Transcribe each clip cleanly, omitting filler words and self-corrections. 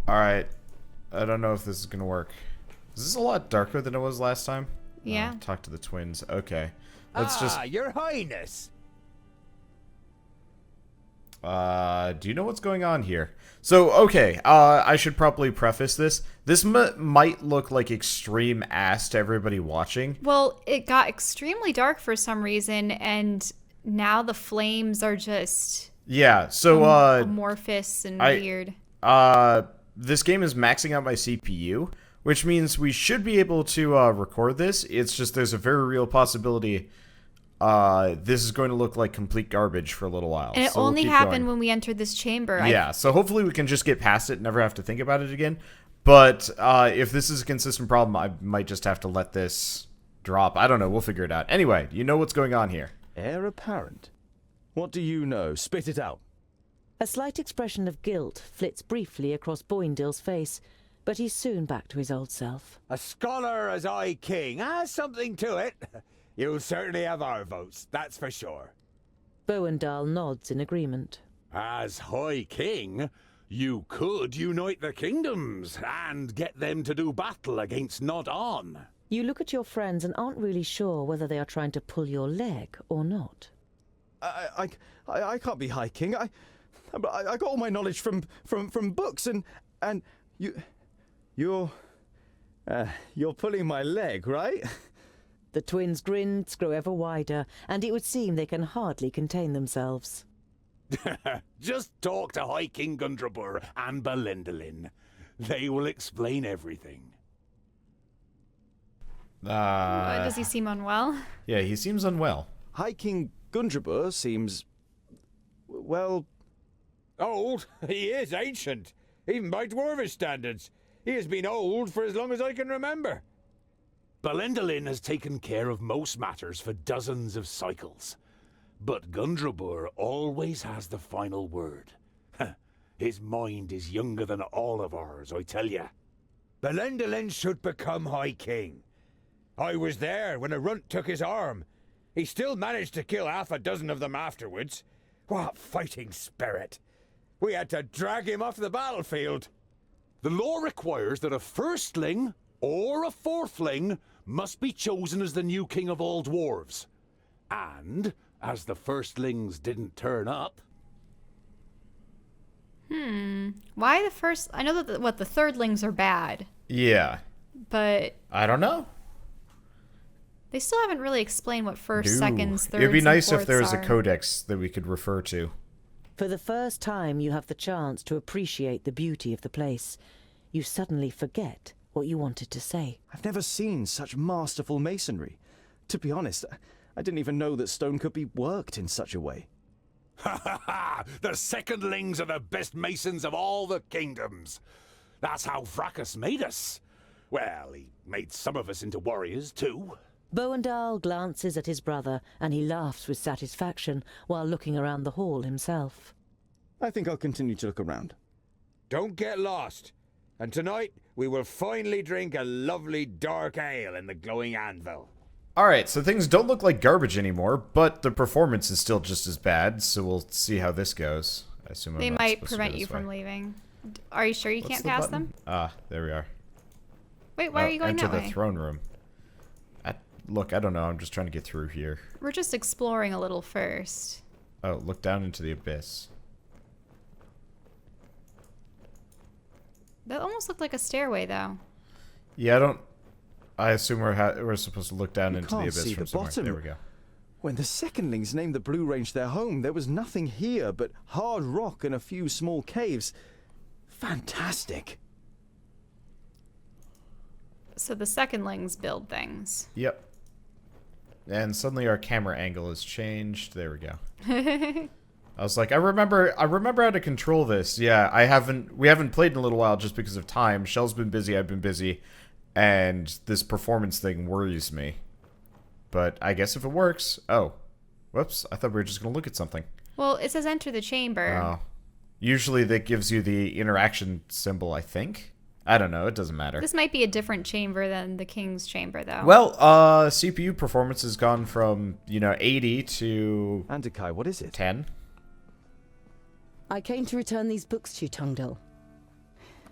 Alright. I don't know if this is gonna work. Is this a lot darker than it was last time? Yeah. Talk to the twins. Okay. Let's just... Your Highness. do you know what's going on here? So, okay, I should probably preface this. This might look like extreme ass to everybody watching. Well, it got extremely dark for some reason, and now the flames are just... Yeah, so, amorphous and weird. This game is maxing out my CPU, which means we should be able to, record this. It's just there's a very real possibility... this is going to look like complete garbage for a little while. And it so only happened when we entered this chamber. Yeah, so hopefully we can just get past it and never have to think about it again. But if this is a consistent problem, I might just have to let this drop. I don't know, we'll figure it out. Anyway, you know what's going on here. Heir apparent? What do you know? Spit it out. A slight expression of guilt flits briefly across Boindill's face, but he's soon back to his old self. A scholar as I king has something to it. You'll certainly have our votes, that's for sure. Boindall nods in agreement. As High King, you could unite the kingdoms and get them to do battle against Nod On. You look at your friends and aren't really sure whether they are trying to pull your leg or not. I can't be High King. I got all my knowledge from books, and you're pulling my leg, right? The twins' grins grow ever wider, and it would seem they can hardly contain themselves. Just talk to High King Gundrabur and Belendalin. They will explain everything. Does he seem unwell? Yeah, he seems unwell. High King Gundrabur seems... well... Old? He is ancient. Even by Dwarvish standards. He has been old for as long as I can remember. Belendalin has taken care of most matters for dozens of cycles. But Gundrabur always has the final word. His mind is younger than all of ours, I tell ya. Belendalin should become High King. I was there when a runt took his arm. He still managed to kill half a dozen of them afterwards. What fighting spirit! We had to drag him off the battlefield. The law requires that a firstling or a fourthling must be chosen as the new king of all dwarves. And, as the firstlings didn't turn up... Why the first... I know that the thirdlings are bad. Yeah. But... I don't know. They still haven't really explained what first, seconds, thirds, It'd be nice and if there was fourths a codex that we could refer to. For the first time, you have the chance to appreciate the beauty of the place. You suddenly forget what you wanted to say. I've never seen such masterful masonry. To be honest, I didn't even know that stone could be worked in such a way. Ha ha ha! The secondlings are the best masons of all the kingdoms. That's how Vracus made us. Well, he made some of us into warriors, too. Boindall glances at his brother, and he laughs with satisfaction while looking around the hall himself. I think I'll continue to look around. Don't get lost. And tonight, we will finally drink a lovely dark ale in the glowing anvil. Alright, so things don't look like garbage anymore, but the performance is still just as bad, so we'll see how this goes. I assume They might prevent you from leaving. Are you sure you can't pass them? Ah, there we are. Wait, why are you going that way? Enter the throne room. Look, I don't know, I'm just trying to get through here. We're just exploring a little first. Oh, look down into the abyss. That almost looked like a stairway, though. Yeah, I assume we're supposed to look down into the can't abyss see from the somewhere. bottom. There we go. When the secondlings named the Blue Range their home, there was nothing here but hard rock and a few small caves. Fantastic. So the secondlings build things. Yep. And suddenly our camera angle has changed. There we go. I was like, I remember how to control this. Yeah, we haven't played in a little while just because of time. Shell's been busy, I've been busy, and this performance thing worries me. But I guess if it works... Oh. Whoops, I thought we were just going to look at something. Well, it says enter the chamber. Oh. Usually that gives you the interaction symbol, I think. I don't know, it doesn't matter. This might be a different chamber than the king's chamber, though. Well, CPU performance has gone from, 80 to... Andakai, what is it? 10. I came to return these books to you, Tungdil.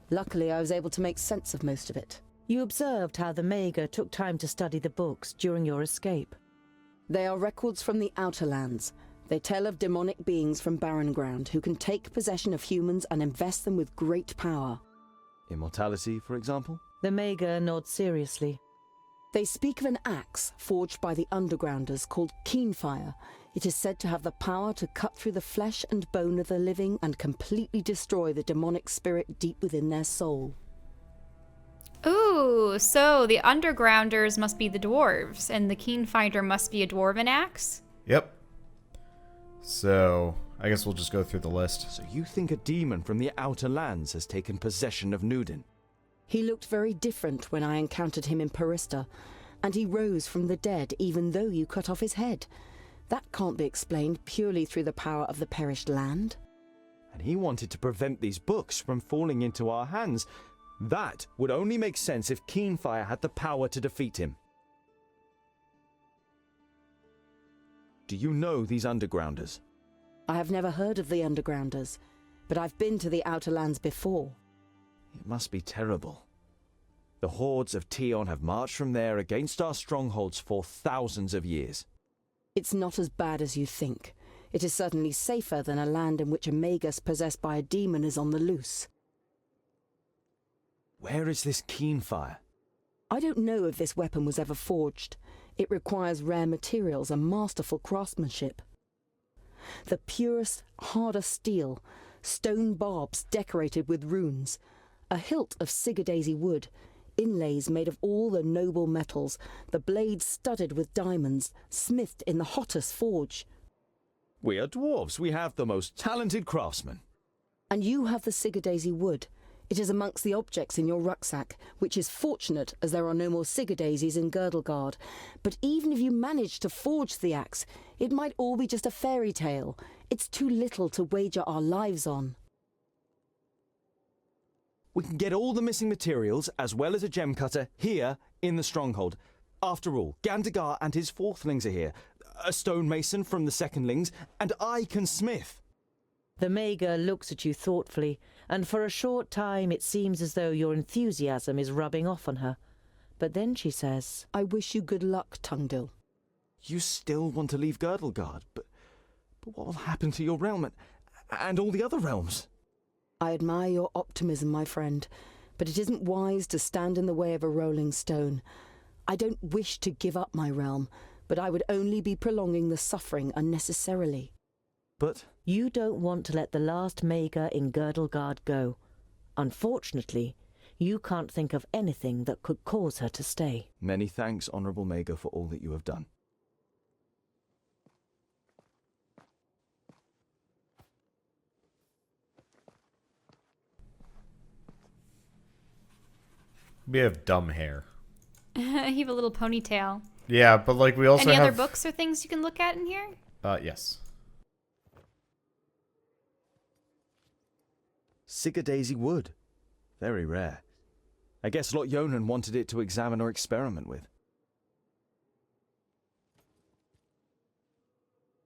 Luckily, I was able to make sense of most of it. You observed how the Mager took time to study the books during your escape. They are records from the Outer Lands. They tell of demonic beings from Barren Ground who can take possession of humans and invest them with great power. Immortality, for example? The Mager nods seriously. They speak of an axe forged by the Undergrounders called Keenfire. It is said to have the power to cut through the flesh and bone of the living and completely destroy the demonic spirit deep within their soul. Ooh, so the Undergrounders must be the Dwarves, and the Keenfinder must be a Dwarven axe? Yep. So, I guess we'll just go through the list. So you think a demon from the Outer Lands has taken possession of Nudin? He looked very different when I encountered him in Parista, and he rose from the dead even though you cut off his head. That can't be explained purely through the power of the perished land. And he wanted to prevent these books from falling into our hands. That would only make sense if Keenfire had the power to defeat him. Do you know these Undergrounders? I have never heard of the Undergrounders, but I've been to the Outer Lands before. It must be terrible. The hordes of Tion have marched from there against our strongholds for thousands of years. It's not as bad as you think. It is certainly safer than a land in which a magus possessed by a demon is on the loose. Where is this Keenfire? I don't know if this weapon was ever forged. It requires rare materials and masterful craftsmanship. The purest, hardest steel, stone barbs decorated with runes, a hilt of sigurdaisy wood, inlays made of all the noble metals, the blades studded with diamonds, smithed in the hottest forge. We are dwarves. We have the most talented craftsmen. And you have the sigurdaisy wood. It is amongst the objects in your rucksack, which is fortunate as there are no more sigurdaisies in Girdlegard. But even if you managed to forge the axe, it might all be just a fairy tale. It's too little to wager our lives on. We can get all the missing materials, as well as a gem cutter, here in the stronghold. After all, Gandagar and his fourthlings are here, a stonemason from the secondlings, and I can smith. The Mager looks at you thoughtfully, and for a short time it seems as though your enthusiasm is rubbing off on her. But then she says, I wish you good luck, Tungdil. You still want to leave Girdlegard, but what will happen to your realm and all the other realms? I admire your optimism, my friend, but it isn't wise to stand in the way of a rolling stone. I don't wish to give up my realm, but I would only be prolonging the suffering unnecessarily. But you don't want to let the last Mager in Girdlegard go. Unfortunately, you can't think of anything that could cause her to stay. Many thanks, Honourable Mager, for all that you have done. We have dumb hair. You have a little ponytail. Yeah, but like we also Any have... other books or things you can look at in here? Yes. Sigurdaisy wood. Very rare. I guess Lot Yonan wanted it to examine or experiment with.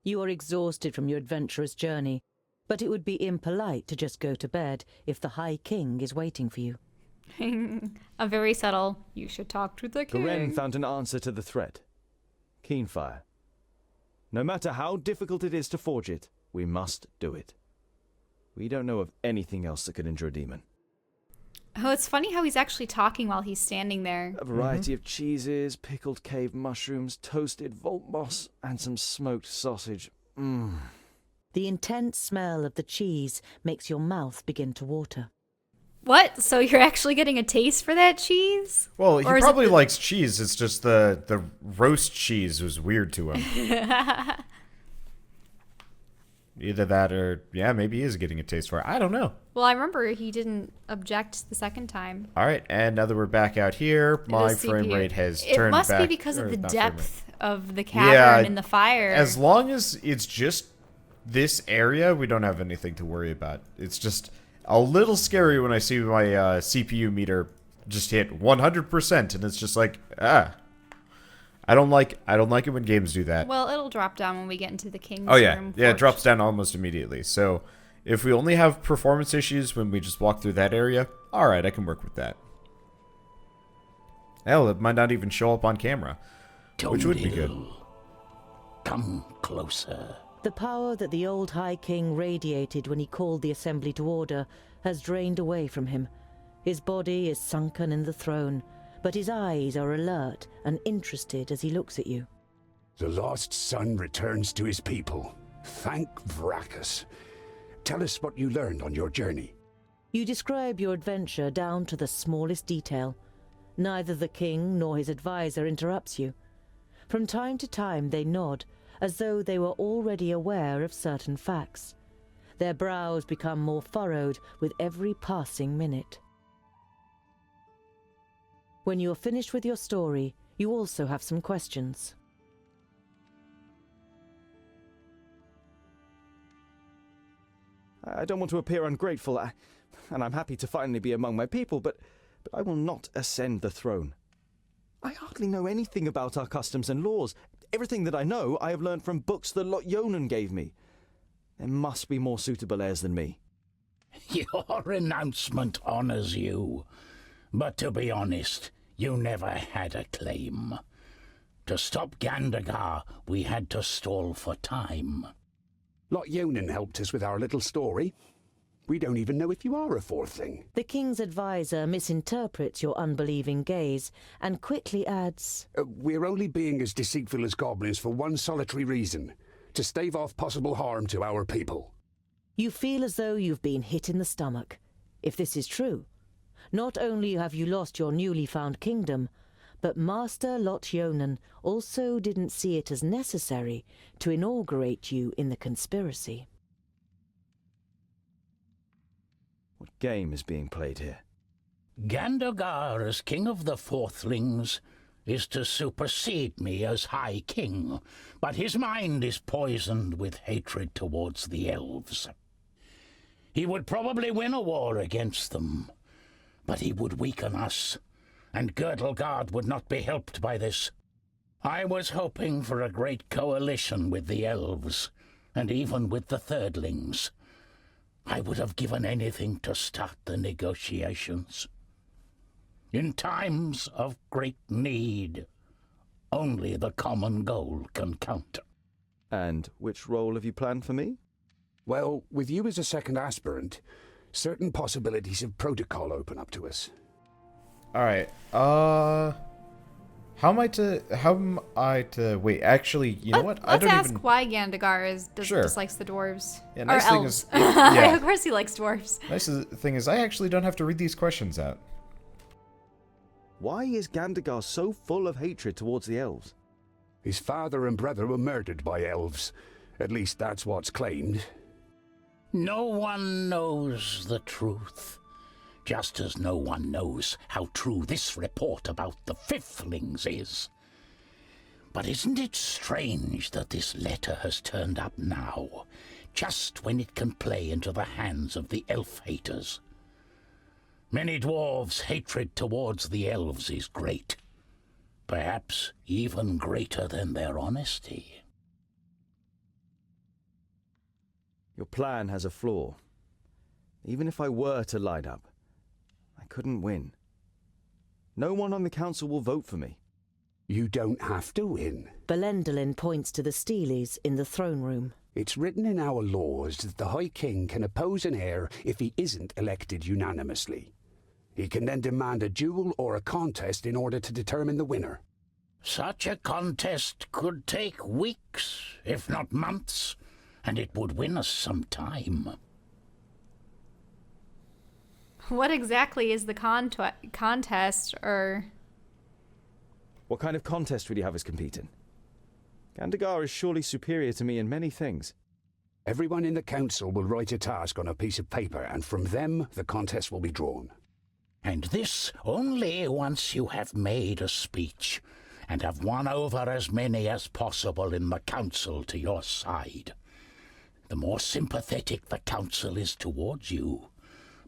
You are exhausted from your adventurous journey, but it would be impolite to just go to bed if the High King is waiting for you. A very subtle, you should talk to the king. Garen found an answer to the threat. Keenfire. No matter how difficult it is to forge it, we must do it. We don't know of anything else that could injure a demon. Oh, it's funny how he's actually talking while he's standing there. A variety of cheeses, pickled cave mushrooms, toasted vault moss, and some smoked sausage. Mmm. The intense smell of the cheese makes your mouth begin to water. What? So you're actually getting a taste for that cheese? Well, he Or is it probably the- likes cheese. It's just the roast cheese was weird to him. Either that or, yeah, maybe he is getting a taste for it. I don't know. Well, I remember he didn't object the second time. All right, and now that we're back out here, my It is frame CPU. rate has It turned back. must be because or of the not frame rate. depth of the cavern Yeah, and the fire. As long as it's just this area, we don't have anything to worry about. It's just a little scary when I see my CPU meter just hit 100%, and it's just like, I don't like it when games do that. Well, it'll drop down when we get into the king's Oh yeah, room. yeah, it forge. drops down almost immediately. So If we only have performance issues when we just walk through that area, alright, I can work with that. Hell, it might not even show up on camera, which would be good. Come closer. The power that the old High King radiated when he called the assembly to order has drained away from him. His body is sunken in the throne, but his eyes are alert and interested as he looks at you. The lost son returns to his people. Thank Vracus. Tell us what you learned on your journey. You describe your adventure down to the smallest detail. Neither the king nor his advisor interrupts you. From time to time they nod, as though they were already aware of certain facts. Their brows become more furrowed with every passing minute. When you are finished with your story, you also have some questions. I don't want to appear ungrateful, and I'm happy to finally be among my people, but I will not ascend the throne. I hardly know anything about our customs and laws. Everything that I know, I have learned from books that Lot Yonan gave me. There must be more suitable heirs than me. Your renouncement honors you. But to be honest, you never had a claim. To stop Gandagar, we had to stall for time. Lot Yonan helped us with our little story. We don't even know if you are a fourthling. The king's advisor misinterprets your unbelieving gaze and quickly adds, We're only being as deceitful as goblins for one solitary reason: to stave off possible harm to our people. You feel as though you've been hit in the stomach. If this is true, not only have you lost your newly found kingdom, but Master Lot Yonan also didn't see it as necessary to inaugurate you in the conspiracy. What game is being played here? Gandagar, as king of the fourthlings, is to supersede me as High King, but his mind is poisoned with hatred towards the elves. He would probably win a war against them, but he would weaken us, and Girdlegard would not be helped by this. I was hoping for a great coalition with the elves, and even with the thirdlings. I would have given anything to start the negotiations. In times of great need, only the common goal can count. And which role have you planned for me? Well, with you as a second aspirant, certain possibilities of protocol open up to us. Alright, how am I to, wait, actually, you know what? I Let's don't ask even... why Gandagar Sure. dislikes the dwarves. Yeah, or nice thing elves. is- yeah. Of course he likes dwarves. Nice thing is, I actually don't have to read these questions out. Why is Gandagar so full of hatred towards the elves? His father and brother were murdered by elves. At least that's what's claimed. No one knows the truth, just as no one knows how true this report about the fifthlings is. But isn't it strange that this letter has turned up now, just when it can play into the hands of the elf-haters? Many dwarves' hatred towards the elves is great, perhaps even greater than their honesty. Your plan has a flaw. Even if I were to line up, I couldn't win. No one on the council will vote for me. You don't have to win. Bellendolin points to the Steelies in the throne room. It's written in our laws that the High King can oppose an heir if he isn't elected unanimously. He can then demand a duel or a contest in order to determine the winner. Such a contest could take weeks, if not months, and it would win us some time. What exactly is the contest, or... What kind of contest would you have us compete in? Gandagar is surely superior to me in many things. Everyone in the council will write a task on a piece of paper, and from them the contest will be drawn. And this only once you have made a speech, and have won over as many as possible in the council to your side. The more sympathetic the council is towards you,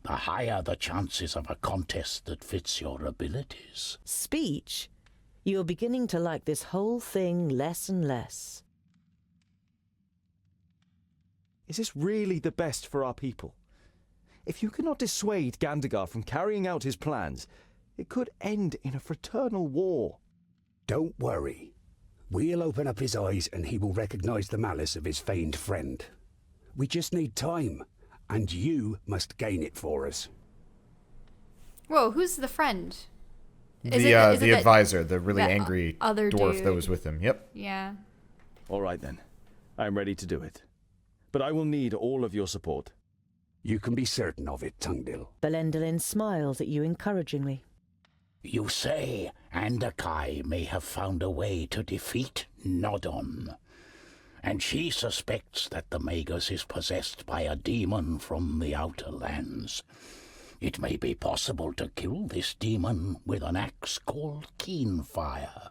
the higher the chances of a contest that fits your abilities. Speech? You're beginning to like this whole thing less and less. Is this really the best for our people? If you cannot dissuade Gandagar from carrying out his plans, it could end in a fraternal war. Don't worry. We'll open up his eyes and he will recognize the malice of his feigned friend. We just need time, and you must gain it for us. Whoa, who's the friend? The advisor, the really angry other dwarf dude. that was with him. Yep. Yeah. All right then. I'm ready to do it. But I will need all of your support. You can be certain of it, Tungdil. Belendalin smiles at you encouragingly. You say Andakai may have found a way to defeat Nodon, and she suspects that the Magus is possessed by a demon from the outer lands. It may be possible to kill this demon with an axe called Keenfire.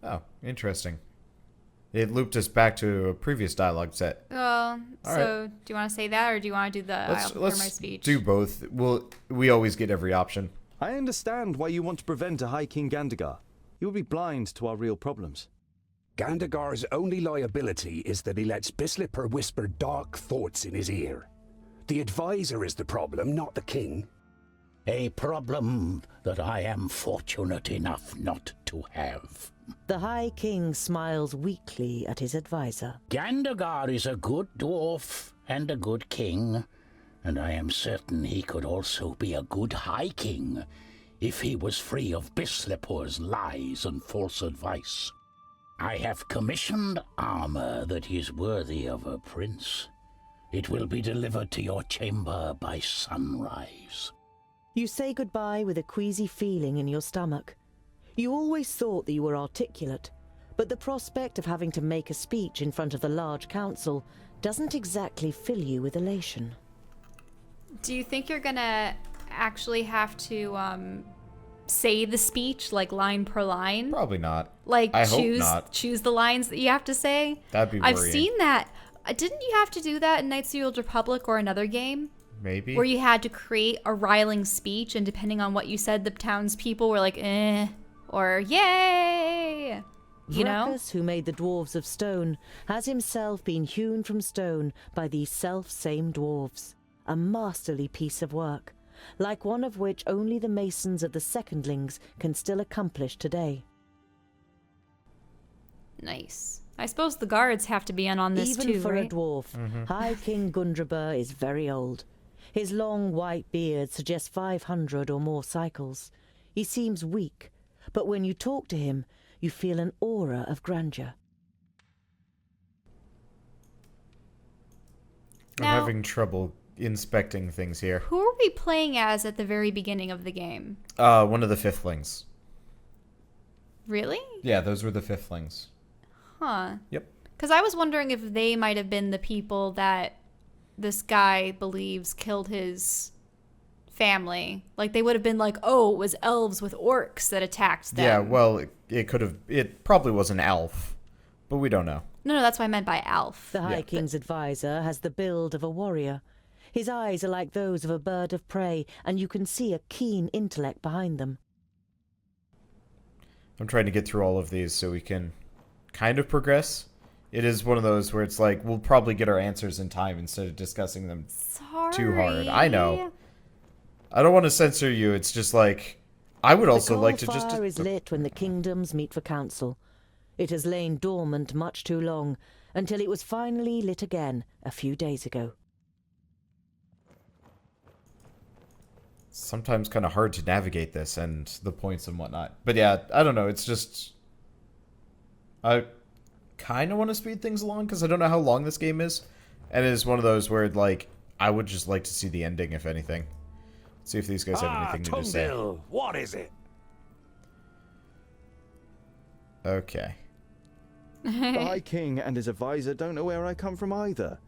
Oh, interesting. It looped us back to a previous dialogue set. Well, All so right. do you want to say that, or do you want to do the I'll prepare my speech? Do both. We always get every option. I understand why you want to prevent a High King Gandagar. He will be blind to our real problems. Gandagar's only liability is that he lets Bislipper whisper dark thoughts in his ear. The advisor is the problem, not the king. A problem that I am fortunate enough not to have. The High King smiles weakly at his advisor. Gandagar is a good dwarf and a good king, and I am certain he could also be a good High King if he was free of Bislipper's lies and false advice. I have commissioned armor that is worthy of a prince. It will be delivered to your chamber by sunrise. You say goodbye with a queasy feeling in your stomach. You always thought that you were articulate, but the prospect of having to make a speech in front of the large council doesn't exactly fill you with elation. Do you think you're gonna actually have to say the speech like line per line? Probably not. Like I hope not. choose the lines that you have to say? That'd be worrying. I've seen that. Didn't you have to do that in Knights of the Old Republic or another game? Maybe. Where you had to create a riling speech, and depending on what you said, the townspeople were like, eh, or yay! You know? Vracus, who made the dwarves of stone, has himself been hewn from stone by these self-same dwarves. A masterly piece of work, like one of which only the masons of the secondlings can still accomplish today. Nice. I suppose the guards have to be in on this Even too, for right? a dwarf, High King Gundraber is very old. His long white beard suggests 500 or more cycles. He seems weak, but when you talk to him, you feel an aura of grandeur. I'm Now- having trouble inspecting things here. Who are we playing as at the very beginning of the game? One of the fifthlings. Really? Yeah, those were the fifthlings. Huh. Yep. Because I was wondering if they might have been the people that this guy believes killed his family. Like, they would have been like, oh, it was elves with orcs that attacked them. Yeah, well, it could have. It probably was an elf, but we don't know. No, that's what I meant by Alf. The High King's advisor has the build of a warrior. His eyes are like those of a bird of prey, and you can see a keen intellect behind them. I'm trying to get through all of these so we can kind of progress. It is one of those where it's like, we'll probably get our answers in time instead of discussing them too hard. I know. I don't want to censor you. It's just like, I would also like to just... The fire is lit when the kingdoms meet for council. It has lain dormant much too long, until it was finally lit again a few days ago. Sometimes kind of hard to navigate this and the points and whatnot. But yeah, I don't know. It's just... I kind of want to speed things along because I don't know how long this game is. And it is one of those where, like, I would just like to see the ending, if anything. See if these guys have anything new to say. Tungdil, what is it? Okay. The High King and his advisor don't know where I come from either.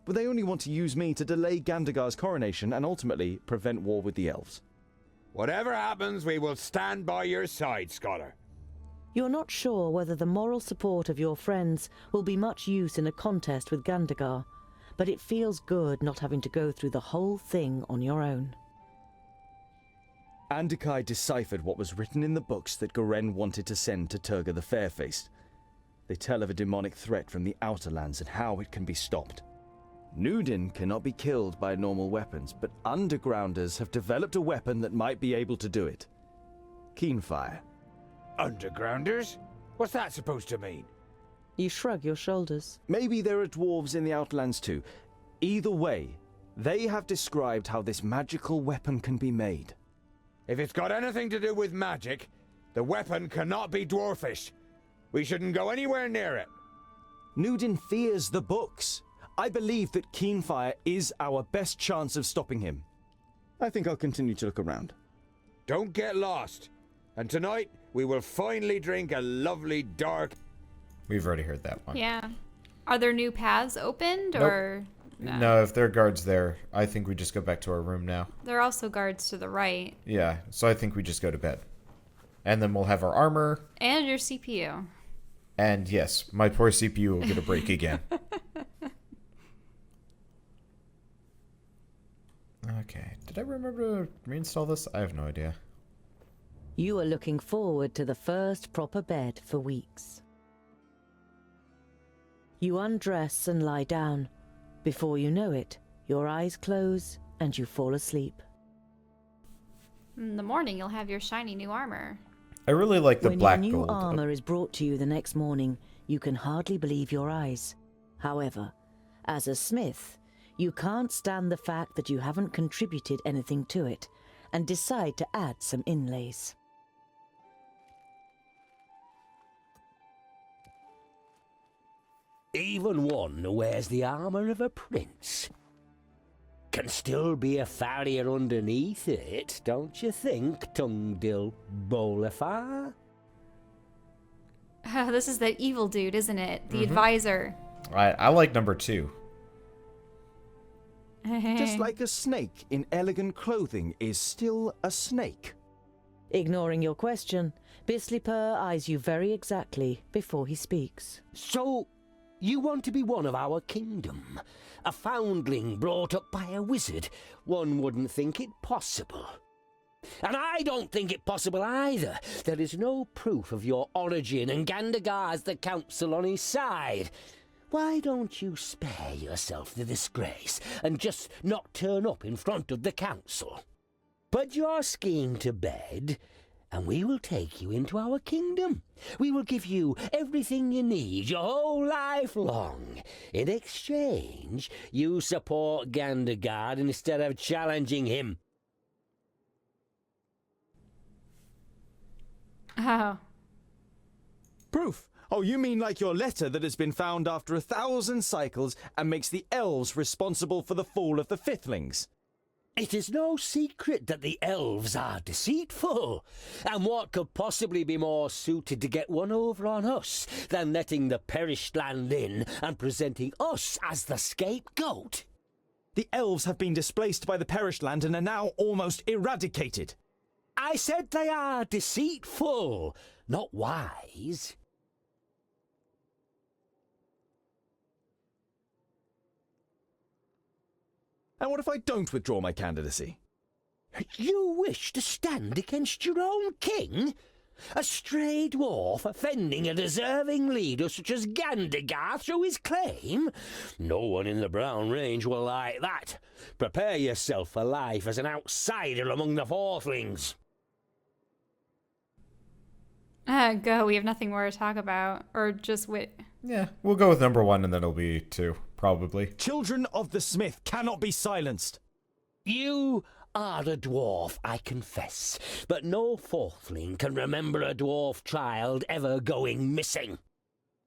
But they only want to use me to delay Gandagar's coronation and ultimately prevent war with the elves. Whatever happens, we will stand by your side, Scholar. You're not sure whether the moral support of your friends will be much use in a contest with Gandagar, but it feels good not having to go through the whole thing on your own. Andakai deciphered what was written in the books that Garen wanted to send to Turga the Fairfaced. They tell of a demonic threat from the Outer Lands and how it can be stopped. Nudin cannot be killed by normal weapons, but undergrounders have developed a weapon that might be able to do it. Keenfire. Undergrounders? What's that supposed to mean? You shrug your shoulders. Maybe there are dwarves in the Outlands too. Either way, they have described how this magical weapon can be made. If it's got anything to do with magic, the weapon cannot be dwarfish. We shouldn't go anywhere near it. Nudin fears the books. I believe that Keenfire is our best chance of stopping him. I think I'll continue to look around. Don't get lost. And tonight, we will finally drink a lovely dark... We've already heard that one. Yeah. Are there new paths opened, Nope. or... No, if there are guards there, I think we just go back to our room now. There are also guards to the right. Yeah, so I think we just go to bed. And then we'll have our armor. And your CPU. And yes, my poor CPU will get a break again. Okay, did I remember to reinstall this? I have no idea. You are looking forward to the first proper bed for weeks. You undress and lie down. Before you know it, your eyes close and you fall asleep. In the morning, you'll have your shiny new armor. I really like the black When your new gold. armor is brought to you the next morning, you can hardly believe your eyes. However, as a smith, you can't stand the fact that you haven't contributed anything to it, and decide to add some inlays. Even one who wears the armour of a prince can still be a farrier underneath it, don't you think, Tungdil Bolafar? This is that evil dude, isn't it? The advisor. I like number 2. Just like a snake in elegant clothing is still a snake. Ignoring your question, Bislipur eyes you very exactly before he speaks. So, you want to be one of our kingdom? A foundling brought up by a wizard? One wouldn't think it possible. And I don't think it possible either. There is no proof of your origin, and Gandagar's the council on his side. Why don't you spare yourself the disgrace and just not turn up in front of the council? Put your scheme to bed, and we will take you into our kingdom. We will give you everything you need your whole life long. In exchange, you support Gandagard instead of challenging him. Oh. Proof? Oh, you mean like your letter that has been found after 1,000 cycles and makes the elves responsible for the fall of the Fiflings? It is no secret that the elves are deceitful, and what could possibly be more suited to get one over on us than letting the perished land in and presenting us as the scapegoat? The elves have been displaced by the perished land and are now almost eradicated. I said they are deceitful, not wise. And what if I don't withdraw my candidacy? You wish to stand against your own king? A stray dwarf offending a deserving leader such as Gandagar through his claim? No one in the Brown Range will like that. Prepare yourself for life as an outsider among the Fourthlings. Go. We have nothing more to talk about. Or just wait. Yeah, we'll go with number 1 and then it'll be 2, probably. Children of the Smith cannot be silenced. You are a dwarf, I confess, but no Fourthling can remember a dwarf child ever going missing.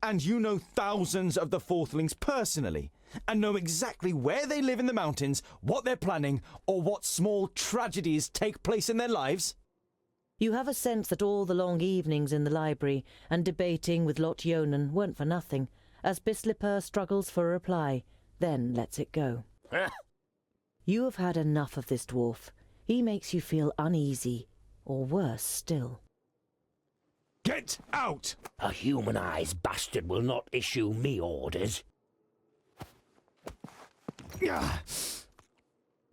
And you know thousands of the Fourthlings personally, and know exactly where they live in the mountains, what they're planning, or what small tragedies take place in their lives? You have a sense that all the long evenings in the library and debating with Lot Yonan weren't for nothing, as Bislipur struggles for a reply, then lets it go. You have had enough of this dwarf. He makes you feel uneasy, or worse still. Get out! A humanized bastard will not issue me orders.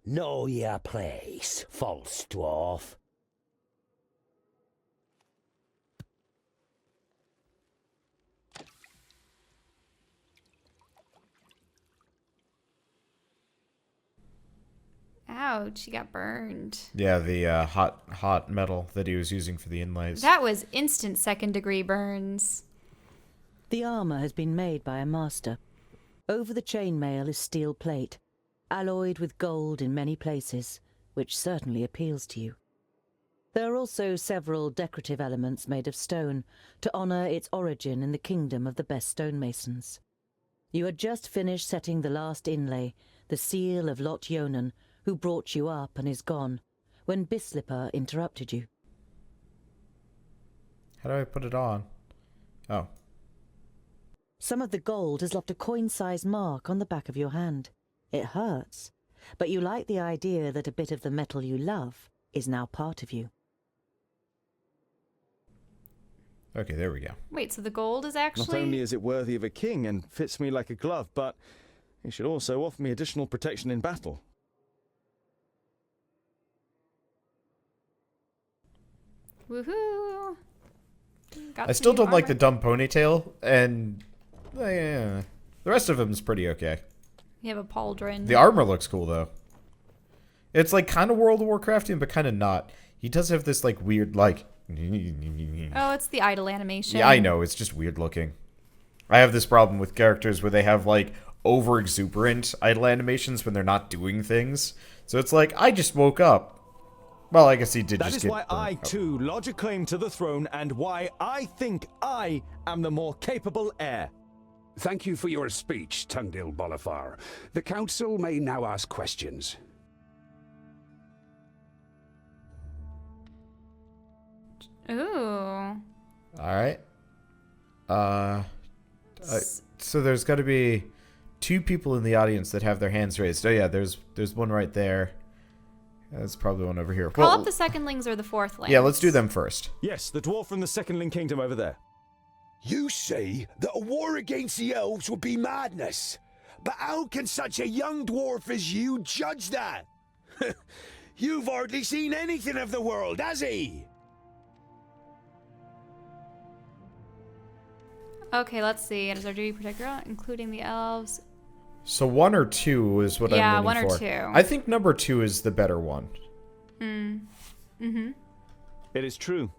Know your place, false dwarf. Ouch, he got burned. Yeah, the hot metal that he was using for the inlays. That was instant second-degree burns. The armor has been made by a master. Over the chainmail is steel plate, alloyed with gold in many places, which certainly appeals to you. There are also several decorative elements made of stone to honor its origin in the kingdom of the best stonemasons. You had just finished setting the last inlay, the seal of Lot Yonan, who brought you up and is gone, when Bislipper interrupted you. How do I put it on? Oh. Some of the gold has left a coin-sized mark on the back of your hand. It hurts, but you like the idea that a bit of the metal you love is now part of you. Okay, there we go. Wait, so the gold is actually... Not only is it worthy of a king and fits me like a glove, but it should also offer me additional protection in battle. Woohoo! Got I some still new don't like the armor. dumb ponytail, and the rest of him's pretty okay. You have a pauldron. The armor looks cool, though. It's like kind of World of Warcraftian, but kind of not. He does have this like weird like... Oh, it's the idle animation. Yeah, I know. It's just weird looking. I have this problem with characters where they have like over-exuberant idle animations when they're not doing things. So it's like, I just woke up. Well, I guess he did That just is get why burnt. I, too, lodge a claim to the throne and why I think I am the more capable heir. Thank you for your speech, Tungdil Bolafar. The council may now ask questions. Ooh. Alright. So there's got to be 2 people in the audience that have their hands raised. Oh yeah, there's one right there. There's probably one over here. Call Well, up the secondlings or the fourthlings. yeah, let's do them first. Yes, the dwarf from the Secondling Kingdom over there. You say that a war against the elves would be madness. But how can such a young dwarf as you judge that? You've hardly seen anything of the world, has he? Okay, let's see. Does our duty protect her, including the elves? So 1 or 2 is what Yeah, I'm leaning 1 or for. 2. I think number 2 is the better one. Mm-hmm. It is true.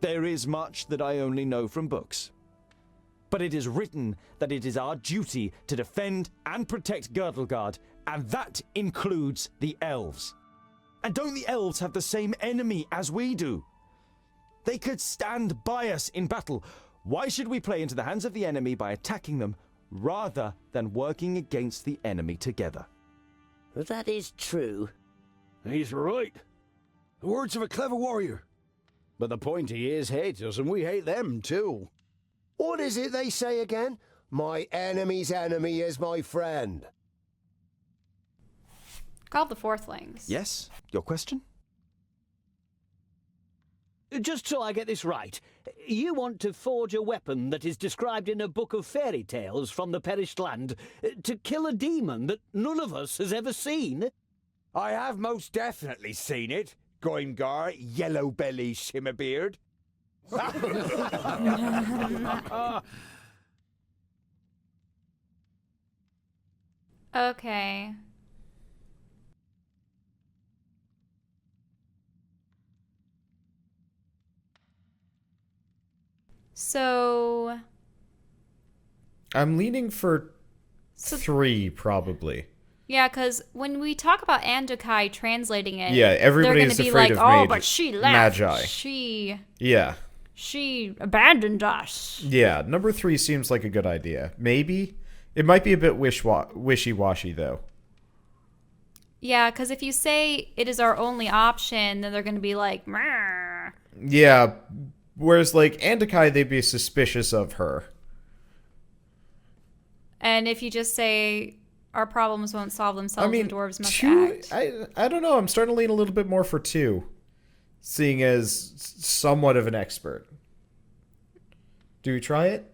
There is much that I only know from books. But it is written that it is our duty to defend and protect Girdlegard, and that includes the elves. And don't the elves have the same enemy as we do? They could stand by us in battle. Why should we play into the hands of the enemy by attacking them, rather than working against the enemy together? That is true. He's right. The words of a clever warrior. But the pointy ears hate us, and we hate them too. What is it they say again? My enemy's enemy is my friend. Call up the fourthlings. Yes? Your question? Just so I get this right, you want to forge a weapon that is described in a book of fairy tales from the perished land to kill a demon that none of us has ever seen? I have most definitely seen it. Goimgar, Yellow Belly, Shimmerbeard. Okay. So... I'm leaning for 3, probably. Yeah, because when we talk about Andokai translating it, Yeah, everybody they're is gonna be afraid like, of oh, but she left. magi. She abandoned us. Yeah, number 3 seems like a good idea. Maybe. It might be a bit wishy-washy, though. Yeah, because if you say it is our only option, then they're going to be like, Meh. Yeah, whereas, like, Andokai, they'd be suspicious of her. And if you just say our problems won't solve themselves, the dwarves must 2, act. I don't know. I'm starting to lean a little bit more for 2, seeing as somewhat of an expert. Do we try it?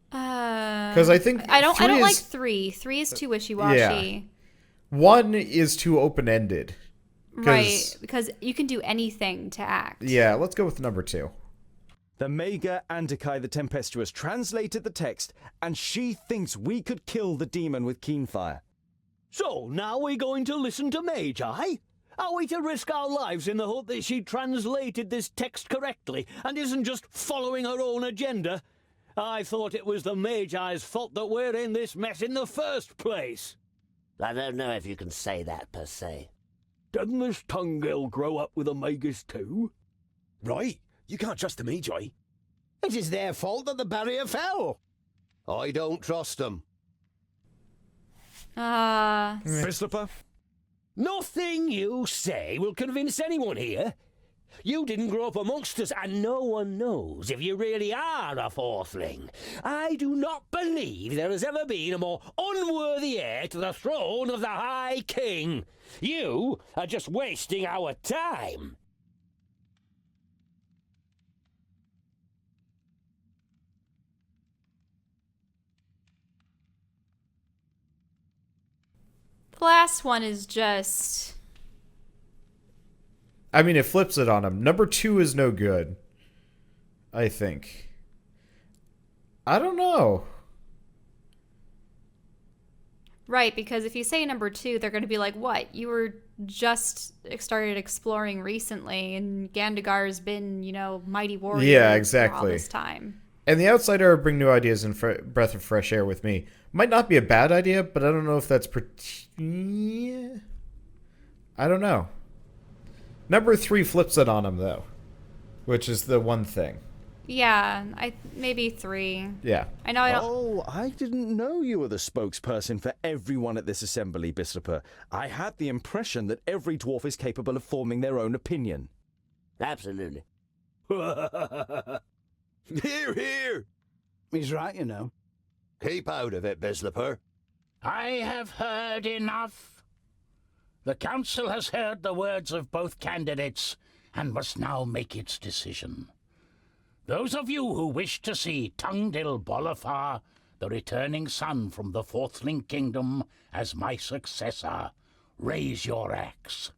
Because I think I don't is, like 3. 3 is too wishy-washy. Yeah. 1 is too open-ended. Right, because you can do anything to act. Yeah, let's go with number 2. The Maga Andokai the Tempestuous translated the text, and she thinks we could kill the demon with keen fire. So, now we're going to listen to Magi? Are we to risk our lives in the hope that she translated this text correctly and isn't just following her own agenda? I thought it was the Magi's fault that we're in this mess in the first place. I don't know if you can say that, per se. Didn't this tongue girl grow up with a magus too? Right, you can't trust the Magi. It is their fault that the barrier fell. I don't trust them. Christopher? Nothing you say will convince anyone here. You didn't grow up amongst us, and no one knows if you really are a fourthling. I do not believe there has ever been a more unworthy heir to the throne of the High King. You are just wasting our time. The last one is just... I mean, it flips it on him. Number 2 is no good, I think. I don't know. Right, because if you say number 2, they're going to be like, what? You were just started exploring recently, and Gandagar's been, you know, mighty warrior for all this time. And the outsider bring new ideas and breath of fresh air with me. Might not be a bad idea, but I don't know if that's I don't know. Number 3 flips it on him, though, which is the one thing. Yeah, maybe 3. Yeah. I know I don't... Oh, I didn't know you were the spokesperson for everyone at this assembly, Bishopper. I had the impression that every dwarf is capable of forming their own opinion. Absolutely. Hear, hear! He's right, you know. Keep out of it, Bislipper. I have heard enough. The council has heard the words of both candidates and must now make its decision. Those of you who wish to see Tungdil Bolafar, the returning son from the Fourthling Kingdom, as my successor, raise your axe.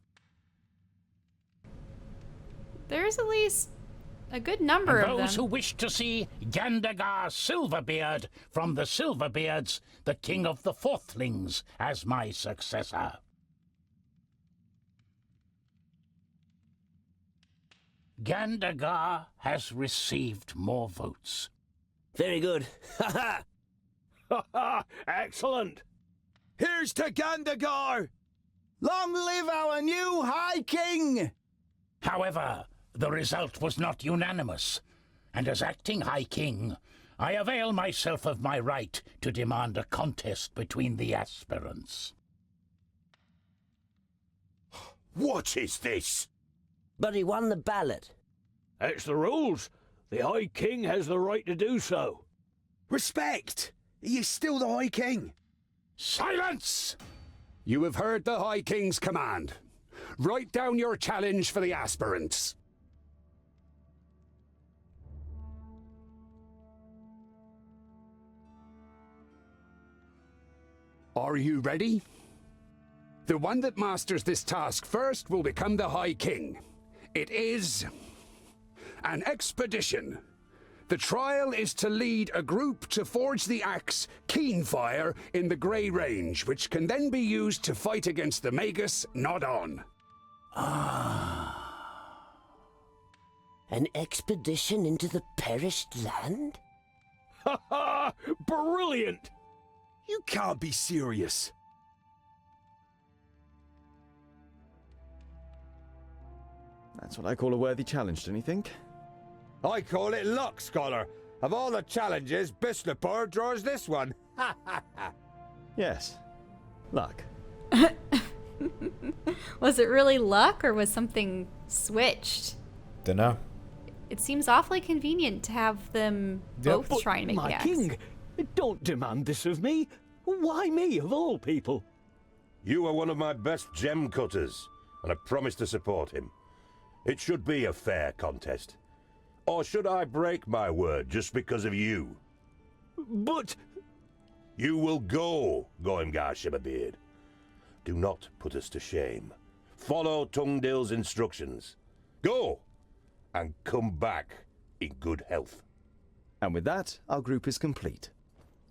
There's at least a good number And of them. those who wish to see Gandagar Silverbeard from the Silverbeards, the king of the Fourthlings, as my successor. Gandagar has received more votes. Very good. Ha ha! Excellent! Here's to Gandagar! Long live our new High King! However, the result was not unanimous, and as acting High King, I avail myself of my right to demand a contest between the aspirants. What is this? But he won the ballot. It's the rules. The High King has the right to do so. Respect! He is still the High King. Silence! You have heard the High King's command. Write down your challenge for the aspirants. Are you ready? The one that masters this task first will become the High King. It is an expedition. The trial is to lead a group to forge the axe Keenfire in the Grey Range, which can then be used to fight against the Magus Nod On. An expedition into the perished land? Ha ha! Brilliant! You can't be serious. That's what I call a worthy challenge, don't you think? I call it luck, Scholar. Of all the challenges, Bislipper draws this one. Ha ha ha. Yes. Luck. Was it really luck or was something switched? Dunno. It seems awfully convenient to have them both But try and make my the axe. king, don't demand this of me. Why me, of all people? You are one of my best gem cutters, and I promise to support him. It should be a fair contest. Or should I break my word just because of you? But... You will go, Goimgar Shimmerbeard. Do not put us to shame. Follow Tungdil's instructions. Go, and come back in good health. And with that, our group is complete.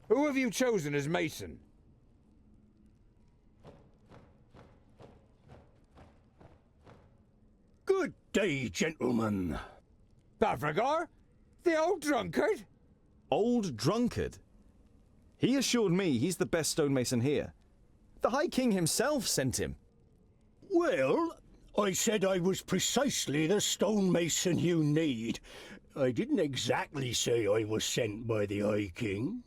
Who have you chosen as Mason? day, gentlemen. Bavragar? The old drunkard? Old drunkard? He assured me he's the best stonemason here. The High King himself sent him. Well, I said I was precisely the stonemason you need. I didn't exactly say I was sent by the High King.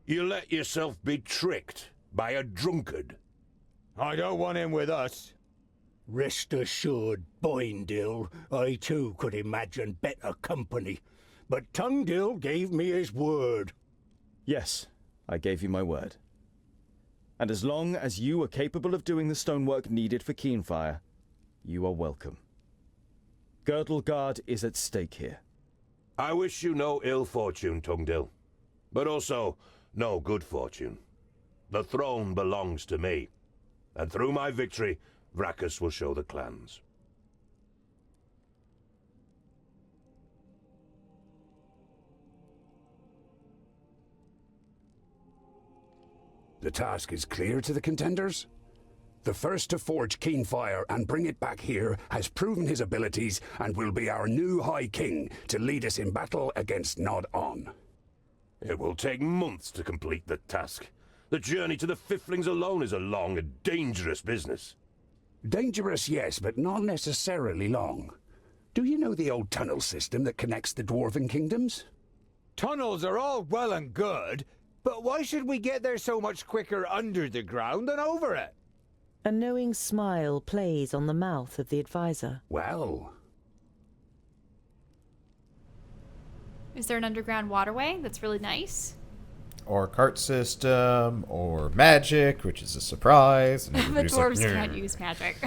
You let yourself be tricked by a drunkard. I don't want him with us. Rest assured, Boindil, I too could imagine better company. But Tungdil gave me his word. Yes, I gave you my word. And as long as you are capable of doing the stonework needed for Keenfire, you are welcome. Girdleguard is at stake here. I wish you no ill fortune, Tungdil, but also no good fortune. The throne belongs to me, and through my victory, Vracus will show the clans. The task is clear to the contenders? The first to forge Keenfire and bring it back here has proven his abilities and will be our new High King to lead us in battle against Nod On. It will take months to complete the task. The journey to the Fiflings alone is a long and dangerous business. Dangerous, yes, but not necessarily long. Do you know the old tunnel system that connects the Dwarven kingdoms? Tunnels are all well and good, but why should we get there so much quicker under the ground than over it? A knowing smile plays on the mouth of the advisor. Well... Is there an underground waterway that's really nice? Or cart system, or magic, which is a surprise. And The everybody's dwarves like, can't use magic.